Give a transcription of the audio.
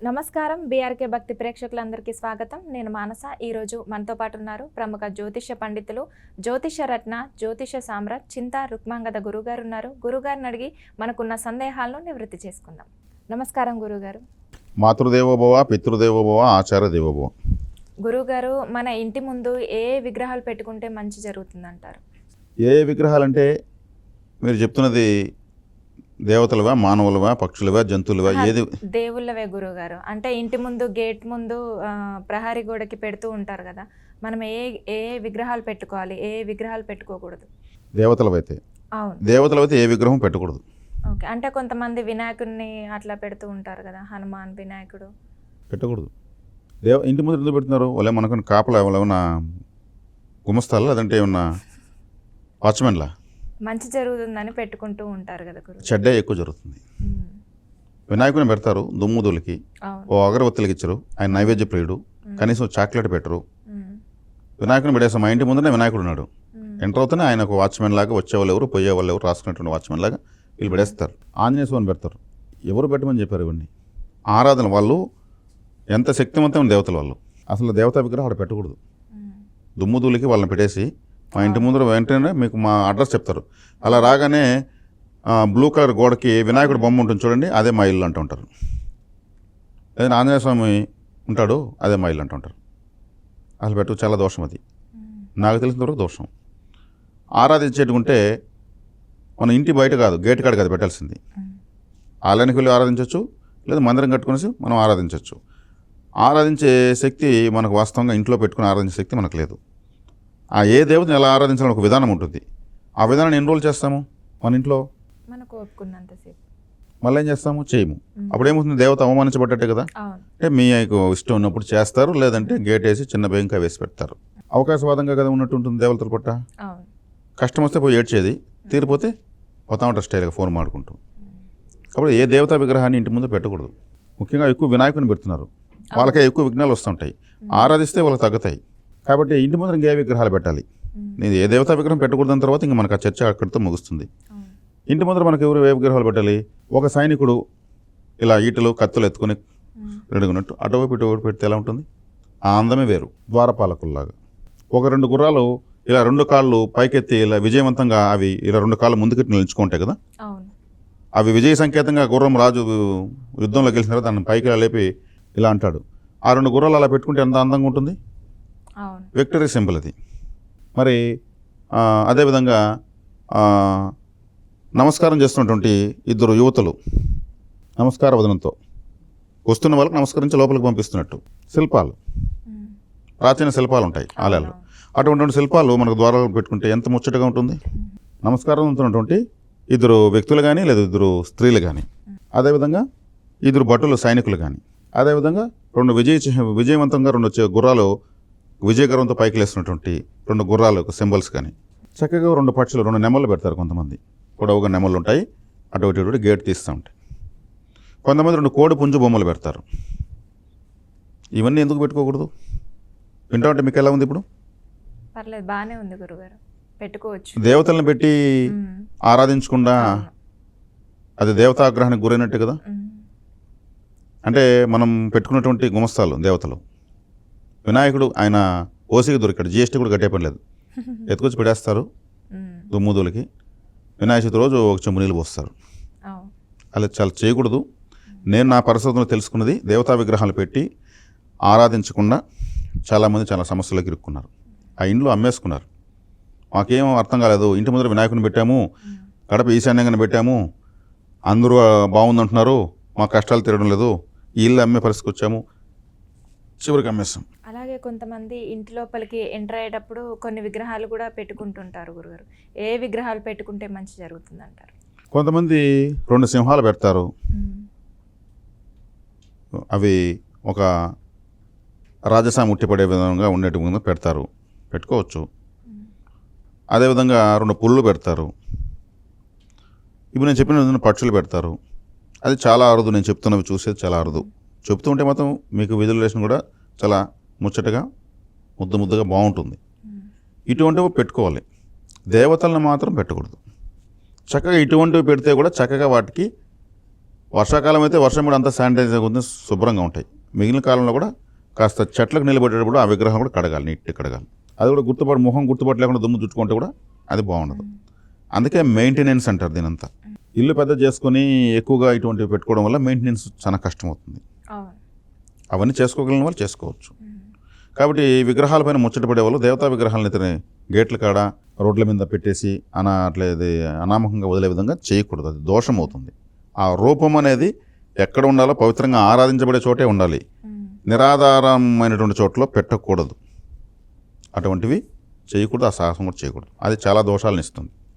నమస్కారం బీఆర్కే భక్తి ప్రేక్షకులందరికీ స్వాగతం. నేను మానస. ఈరోజు మనతో పాటు ఉన్నారు ప్రముఖ జ్యోతిష పండితులు, జ్యోతిష రత్న, జ్యోతిష సామ్రాట్ చింతా రుక్మాంగద గురుగారు ఉన్నారు. గురుగారిని అడిగి మనకున్న సందేహాలను నివృత్తి చేసుకుందాం. నమస్కారం గురుగారు. మాతృదేవోభవ, పితృదేవోభవ, ఆచార్య దేవోభవ. గురుగారు, మన ఇంటి ముందు ఏ విగ్రహాలు పెట్టుకుంటే మంచి జరుగుతుందంటారు? ఏ విగ్రహాలంటే మీరు చెప్తున్నది దేవతలువా, మానవులువా, పక్షులువా, జంతువులువా, ఏది? దేవుళ్ళవే గురుగారు. అంటే ఇంటి ముందు గేట్ ముందు ప్రహరీ గోడకి పెడుతూ ఉంటారు కదా, మనం ఏ ఏ విగ్రహాలు పెట్టుకోవాలి, ఏ విగ్రహాలు పెట్టుకోకూడదు? దేవతలవైతే అవును, దేవతలవైతే ఏ విగ్రహం పెట్టకూడదు. ఓకే. అంటే కొంతమంది వినాయకుడిని అట్లా పెడుతూ ఉంటారు కదా, హనుమాన్ వినాయకుడు పెట్టకూడదు. ఇంటి ముందు ఎందుకు పెడుతున్నారు? వాళ్ళే మనకు కాపలా ఏమన్నా గుమస్తాలా, లేదంటే ఏమన్నా వాచ్మెన్లా? మంచి జరుగుతుందని పెట్టుకుంటూ ఉంటారు కదా గురు. చెడ్డే ఎక్కువ జరుగుతుంది. వినాయకుని పెడతారు దుమ్ముదులకి, ఓ అగరవత్తులకి ఇచ్చరు. ఆయన నైవేద్య ప్రియుడు, కనీసం చాక్లెట్ పెట్టరు. వినాయకుని పెడేస్తాం. మా ఇంటి ముందునే వినాయకుడు ఉన్నాడు. ఎంటర్ అవుతూనే ఆయన ఒక వాచ్మెన్ లాగా వచ్చేవాళ్ళు ఎవరు, పోయే వాళ్ళు ఎవరు రాసుకున్నటువంటి వాచ్మెన్ లాగా వీళ్ళు పెడేస్తారు. ఆంజనేయ స్వామిని పెడతారు. ఎవరు పెట్టమని చెప్పారు? ఇవన్నీ ఆరాధన. వాళ్ళు ఎంత శక్తివంతమైన దేవతలు వాళ్ళు. అసలు దేవతా విగ్రహం అక్కడ పెట్టకూడదు. దుమ్ముదూలికి వాళ్ళని పెట్టేసి మా ఇంటి ముందు వెంటనే మీకు మా అడ్రస్ చెప్తారు. అలా రాగానే బ్లూ కలర్ గోడకి వినాయకుడు బొమ్మ ఉంటుంది చూడండి, అదే మా ఇల్లు అంటూ ఉంటారు. ఏదైనా ఆంజనేయ స్వామి ఉంటాడు, అదే మా ఇల్లు అంటూ ఉంటారు. అసలు పెట్టు, చాలా దోషం అది. నాకు తెలిసిన వరకు దోషం. ఆరాధించేటుకుంటే మన ఇంటి బయట కాదు, గేట్ కాడ కాదు పెట్టాల్సింది. ఆలయానికి వెళ్ళి ఆరాధించవచ్చు, లేదా మందిరం కట్టుకునేసి మనం ఆరాధించవచ్చు. ఆరాధించే శక్తి మనకు వాస్తవంగా ఇంట్లో పెట్టుకుని ఆరాధించే శక్తి మనకు లేదు. ఆ ఏ దేవతని ఎలా ఆరాధించాలని ఒక విధానం ఉంటుంది. ఆ విధానాన్ని ఎన్ని రోజులు చేస్తాము మన ఇంట్లో? మనకు ఒప్పుకున్నంతసేపు. మళ్ళీ ఏం చేస్తాము? చేయము. అప్పుడు ఏమవుతుంది? దేవత అవమానించబడ్డట్టే కదా. అంటే మీకు ఇష్టం ఉన్నప్పుడు చేస్తారు, లేదంటే గేట్ వేసి చిన్న బెంకాయ వేసి పెడతారు. అవకాశవాదంగా కదా ఉన్నట్టు ఉంటుంది దేవతల పట్ల. కష్టం వస్తే పోయి ఏడ్చేది, తీరిపోతే పోతా ఉంటారు స్టైల్గా ఫోన్ మాడుకుంటూ. కాబట్టి ఏ దేవతా విగ్రహాన్ని ఇంటి ముందు పెట్టకూడదు. ముఖ్యంగా ఎక్కువ వినాయకుని పెడుతున్నారు, వాళ్ళకే ఎక్కువ విఘ్నాలు వస్తుంటాయి. ఆరాధిస్తే వాళ్ళకి తగ్గుతాయి. కాబట్టి ఇంటి ముందర ఇంకే విగ్రహాలు పెట్టాలి. నేను ఏ దేవతా విగ్రహం పెట్టకూడదని తర్వాత ఇంకా మనకు ఆ చర్చ అక్కడితో ముగుస్తుంది. ఇంటి ముందర మనకు ఎవరు ఏ విగ్రహాలు పెట్టాలి? ఒక సైనికుడు ఇలా ఈటలు కత్తులు ఎత్తుకుని రెడుగున్నట్టు అటువైపు ఇటువైపు పెడితే ఎలా ఉంటుంది? ఆ అందమే వేరు. ద్వారపాలకుల్లాగా ఒక 2 గుర్రాలు ఇలా 2 కాళ్ళు పైకెత్తి ఇలా విజయవంతంగా అవి ఇలా 2 కాళ్ళు ముందుకెట్టి నిలుచుకుంటాయి కదా. అవి విజయ సంకేతంగా గుర్రం రాజు యుద్ధంలో గెలిచిన తర్వాత దాన్ని పైకి లేపి ఇలా అంటాడు. ఆ 2 గుర్రాలు అలా పెట్టుకుంటే ఎంత అందంగా ఉంటుంది. విక్టరీ సింబల్ అది. మరి అదేవిధంగా నమస్కారం చేస్తున్నటువంటి 2 యువతులు నమస్కార వదనంతో వస్తున్న వాళ్ళకి నమస్కరించి లోపలికి పంపిస్తున్నట్టు శిల్పాలు, ప్రాచీన శిల్పాలు ఉంటాయి ఆలయాల్లో. అటువంటి శిల్పాలు మనకు ద్వారాలు పెట్టుకుంటే ఎంత ముచ్చటగా ఉంటుంది. నమస్కారం ఉంటున్నటువంటి 2 వ్యక్తులు కానీ లేదా 2 స్త్రీలు కానీ, అదేవిధంగా 2 భటులు సైనికులు కానీ, అదేవిధంగా 2 విజయవంతంగా 2 గుర్రాలు విజయగర్వంతో పైకి లేస్తున్నటువంటి 2 గుర్రాలు సింబల్స్ కానీ, చక్కగా 2 పక్షులు 2 నెమళ్ళు పెడతారు. కొంతమంది పొడవుగా నెమళ్ళు ఉంటాయి, అటు గేట్ తీస్తూ ఉంటాయి. కొంతమంది 2 కోడి పుంజు బొమ్మలు పెడతారు. ఇవన్నీ ఎందుకు పెట్టుకోకూడదు? వింటా ఉంటే మీకు ఎలా ఉంది ఇప్పుడు? పర్లేదు, బాగానే ఉంది గురుగారు, పెట్టుకోవచ్చు. దేవతలను పెట్టి ఆరాధించకుండా అది దేవతాగ్రహానికి గురైనట్టు కదా. అంటే మనం పెట్టుకున్నటువంటి గుమస్తాలు దేవతలు, వినాయకుడు ఆయన ఓసికి దొరికాడు, జిఎస్టీ కూడా కట్టే పని లేదు, ఎత్తుకొచ్చి పెడేస్తారు దుమ్ముదులకి. వినాయక చవితి రోజు ఒక చెంబు నీళ్ళు పోస్తారు. అలా చాలా చేయకూడదు. నేను నా పరిశోధనలో తెలుసుకున్నది, దేవతా విగ్రహాలు పెట్టి ఆరాధించకుండా చాలామంది చాలా సమస్యలకు ఇరుక్కున్నారు. ఆ ఇండ్లు అమ్మేసుకున్నారు. మాకేం అర్థం కాలేదు, ఇంటి ముందర వినాయకుని పెట్టాము, గడప ఈశాన్యంగా పెట్టాము, అందరూ బాగుందంటున్నారు, మా కష్టాలు తీరడం లేదు, ఈ ఇల్లు అమ్మే పరిస్థితికి వచ్చాము, చివరికి అమ్మేస్తాం. అలాగే కొంతమంది ఇంటి లోపలికి ఎంటర్ అయ్యేటప్పుడు కొన్ని విగ్రహాలు కూడా పెట్టుకుంటుంటారు గురుగారు. ఏ విగ్రహాలు పెట్టుకుంటే మంచి జరుగుతుంది అంటారు? కొంతమంది 2 సింహాలు పెడతారు. అవి ఒక రాజసామి ఉట్టిపడే విధంగా ఉండేట్టుగా పెడతారు, పెట్టుకోవచ్చు. అదేవిధంగా 2 పుల్లు పెడతారు. ఇప్పుడు నేను చెప్పిన విధంగా పక్షులు పెడతారు. అది చాలా అరుదు. నేను చెప్తున్నవి చూసేది చాలా అరుదు. చెప్తూ ఉంటే మాత్రం మీకు విజువలైజేషన్ కూడా చాలా ముచ్చటగా ముద్దుగా బాగుంటుంది. ఇటువంటివి పెట్టుకోవాలి. దేవతలను మాత్రం పెట్టకూడదు. చక్కగా ఇటువంటివి పెడితే కూడా చక్కగా వాటికి వర్షాకాలం అయితే వర్షం కూడా అంతా శానిటైజర్ ఉంది, శుభ్రంగా ఉంటాయి. మిగిలిన కాలంలో కూడా కాస్త చెట్లకు నిలబెట్టేటప్పుడు ఆ విగ్రహం కూడా కడగాలి, నీట్గా కడగాలి. అది కూడా ముఖం గుర్తుపట్టు లేకుండా దుమ్ము చుట్టుకుంటే కూడా అది బాగుండదు. అందుకే మెయింటెనెన్స్ అంటారు దీనంతా. ఇల్లు పెద్ద చేసుకొని ఎక్కువగా ఇటువంటివి పెట్టుకోవడం వల్ల మెయింటెనెన్స్ చాలా కష్టం అవుతుంది. అవన్నీ చేసుకోగలిగిన వాళ్ళు చేసుకోవచ్చు. కాబట్టి విగ్రహాలపైన ముచ్చటపడే వాళ్ళు దేవతా విగ్రహాలను ఇతని గేట్ల కాడ రోడ్ల మీద పెట్టేసి అట్లేది అనామకంగా వదిలే విధంగా చేయకూడదు, అది దోషం అవుతుంది. ఆ రూపం అనేది ఎక్కడ ఉండాలో పవిత్రంగా ఆరాధించబడే చోటే ఉండాలి, నిరాధారమైనటువంటి చోట్ల పెట్టకూడదు. అటువంటివి చేయకూడదు, ఆ సాహసం కూడా చేయకూడదు. అది చాలా దోషాలను ఇస్తుంది.